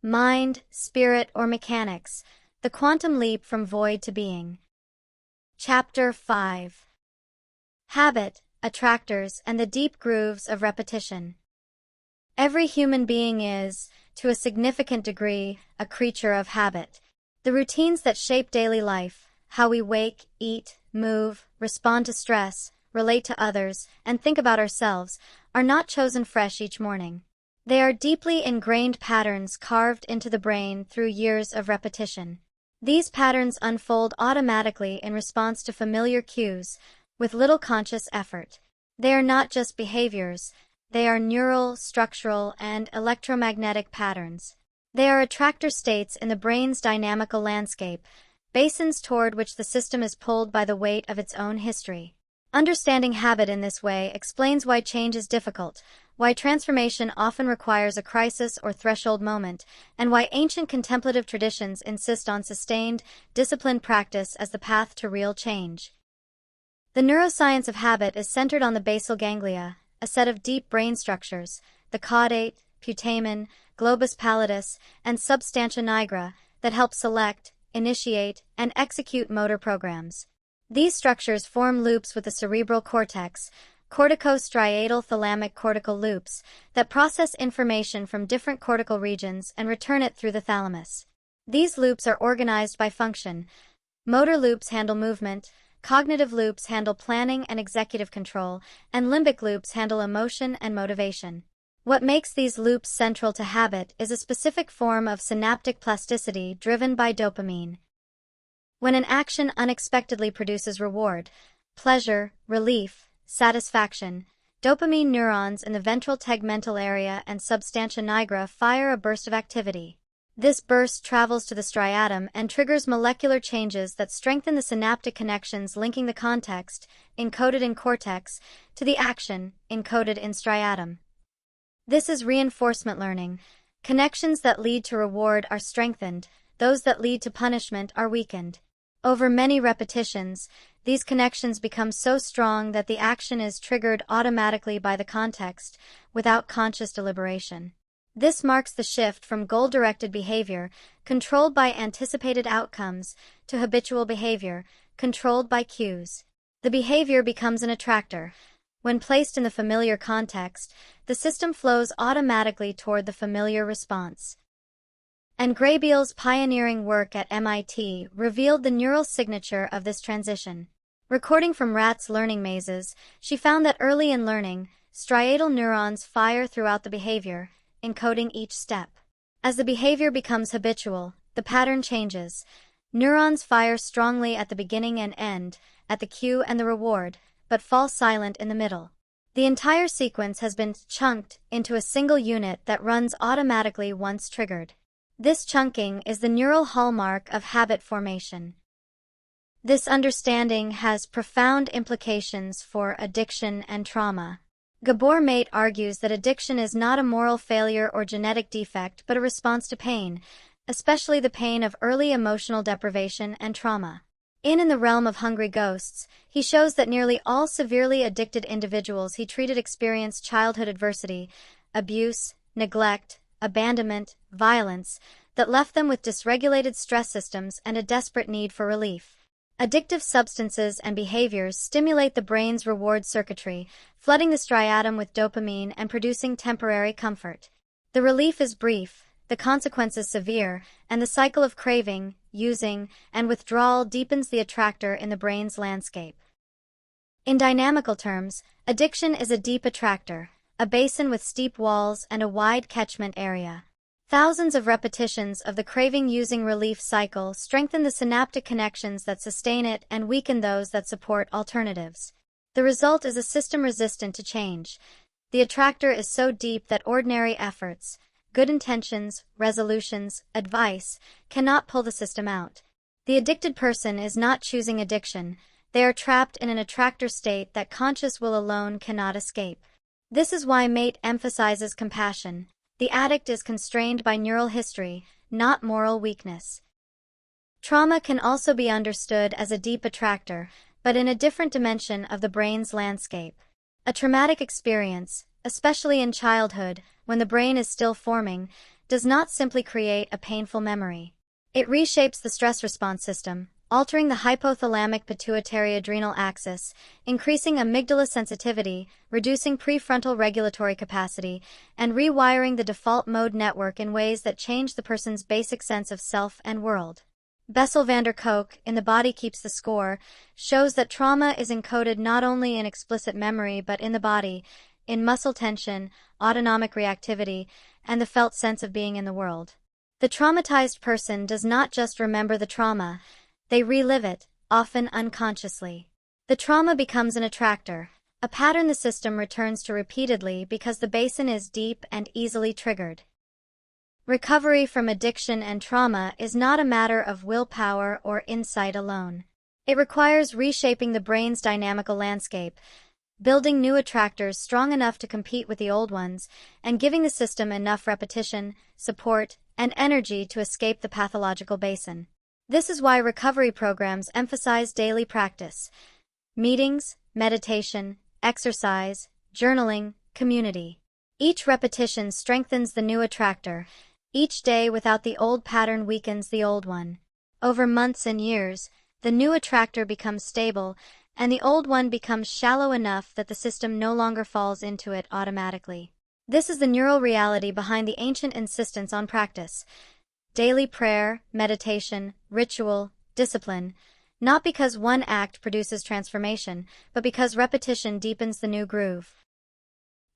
Mind, spirit, or mechanics, the quantum leap from void to being. Chapter 5. Habit, Attractors, and the deep grooves of repetition. Every human being is, to a significant degree, a creature of habit. The routines that shape daily life, how we wake, eat, move, respond to stress, relate to others, and think about ourselves, are not chosen fresh each morning. They are deeply ingrained patterns carved into the brain through years of repetition. These patterns unfold automatically in response to familiar cues, with little conscious effort. They are not just behaviors, they are neural, structural, and electromagnetic patterns. They are attractor states in the brain's dynamical landscape, basins toward which the system is pulled by the weight of its own history. Understanding habit in this way explains why change is difficult, why transformation often requires a crisis or threshold moment, and why ancient contemplative traditions insist on sustained, disciplined practice as the path to real change. The neuroscience of habit is centered on the basal ganglia, a set of deep brain structures, the caudate, putamen, globus pallidus, and substantia nigra, that help select, initiate, and execute motor programs. These structures form loops with the cerebral cortex, corticostriatal thalamic cortical loops, that process information from different cortical regions and return it through the thalamus. These loops are organized by function. Motor loops handle movement, cognitive loops handle planning and executive control, and limbic loops handle emotion and motivation. What makes these loops central to habit is a specific form of synaptic plasticity driven by dopamine. When an action unexpectedly produces reward, pleasure, relief, satisfaction, dopamine neurons in the ventral tegmental area and substantia nigra fire a burst of activity. This burst travels to the striatum and triggers molecular changes that strengthen the synaptic connections linking the context, encoded in cortex, to the action, encoded in striatum. This is reinforcement learning. Connections that lead to reward are strengthened, those that lead to punishment are weakened. Over many repetitions, these connections become so strong that the action is triggered automatically by the context, without conscious deliberation. This marks the shift from goal-directed behavior, controlled by anticipated outcomes, to habitual behavior, controlled by cues. The behavior becomes an attractor. When placed in the familiar context, the system flows automatically toward the familiar response. And Graybiel's pioneering work at MIT revealed the neural signature of this transition. Recording from rats' learning mazes, she found that early in learning, striatal neurons fire throughout the behavior, encoding each step. As the behavior becomes habitual, the pattern changes. Neurons fire strongly at the beginning and end, at the cue and the reward, but fall silent in the middle. The entire sequence has been chunked into a single unit that runs automatically once triggered. This chunking is the neural hallmark of habit formation. This understanding has profound implications for addiction and trauma. Gabor Mate argues that addiction is not a moral failure or genetic defect but a response to pain, especially the pain of early emotional deprivation and trauma. In the Realm of Hungry Ghosts, he shows that nearly all severely addicted individuals he treated experienced childhood adversity, abuse, neglect, abandonment, violence, that left them with dysregulated stress systems and a desperate need for relief. Addictive substances and behaviors stimulate the brain's reward circuitry, flooding the striatum with dopamine and producing temporary comfort. The relief is brief, the consequences severe, and the cycle of craving, using, and withdrawal deepens the attractor in the brain's landscape. In dynamical terms, addiction is a deep attractor, a basin with steep walls and a wide catchment area. Thousands of repetitions of the craving-using relief cycle strengthen the synaptic connections that sustain it and weaken those that support alternatives. The result is a system resistant to change. The attractor is so deep that ordinary efforts, good intentions, resolutions, advice, cannot pull the system out. The addicted person is not choosing addiction. They are trapped in an attractor state that conscious will alone cannot escape. This is why Mate emphasizes compassion. The addict is constrained by neural history, not moral weakness. Trauma can also be understood as a deep attractor, but in a different dimension of the brain's landscape. A traumatic experience, especially in childhood, when the brain is still forming, does not simply create a painful memory. It reshapes the stress response system, altering the hypothalamic pituitary adrenal axis, increasing amygdala sensitivity, reducing prefrontal regulatory capacity, and rewiring the default mode network in ways that change the person's basic sense of self and world. Bessel van der Kolk, in The Body Keeps the Score, shows that trauma is encoded not only in explicit memory but in the body, in muscle tension, autonomic reactivity, and the felt sense of being in the world. The traumatized person does not just remember the trauma, they relive it, often unconsciously. The trauma becomes an attractor, a pattern the system returns to repeatedly because the basin is deep and easily triggered. Recovery from addiction and trauma is not a matter of willpower or insight alone. It requires reshaping the brain's dynamical landscape, building new attractors strong enough to compete with the old ones, and giving the system enough repetition, support, and energy to escape the pathological basin. This is why recovery programs emphasize daily practice: meetings, meditation, exercise, journaling, community. Each repetition strengthens the new attractor. Each day without the old pattern weakens the old one. Over months and years, the new attractor becomes stable, and the old one becomes shallow enough that the system no longer falls into it automatically. This is the neural reality behind the ancient insistence on practice. Daily prayer, meditation, ritual, discipline, not because one act produces transformation, but because repetition deepens the new groove.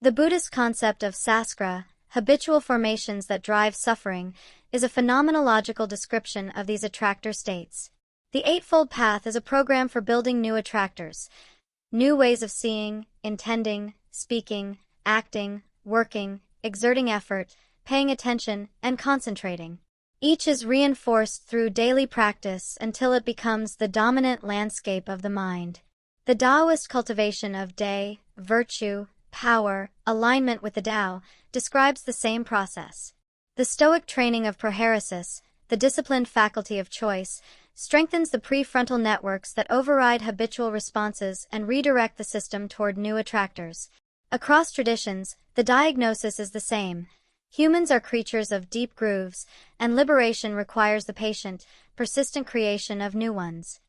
The Buddhist concept of saskara, habitual formations that drive suffering, is a phenomenological description of these attractor states. The Eightfold Path is a program for building new attractors, new ways of seeing, intending, speaking, acting, working, exerting effort, paying attention, and concentrating. Each is reinforced through daily practice until it becomes the dominant landscape of the mind. The Taoist cultivation of day, virtue, power, alignment with the Tao, describes the same process. The Stoic training of prohairesis, the disciplined faculty of choice, strengthens the prefrontal networks that override habitual responses and redirect the system toward new attractors. Across traditions, the diagnosis is the same. Humans are creatures of deep grooves, and liberation requires the patient, persistent creation of new ones.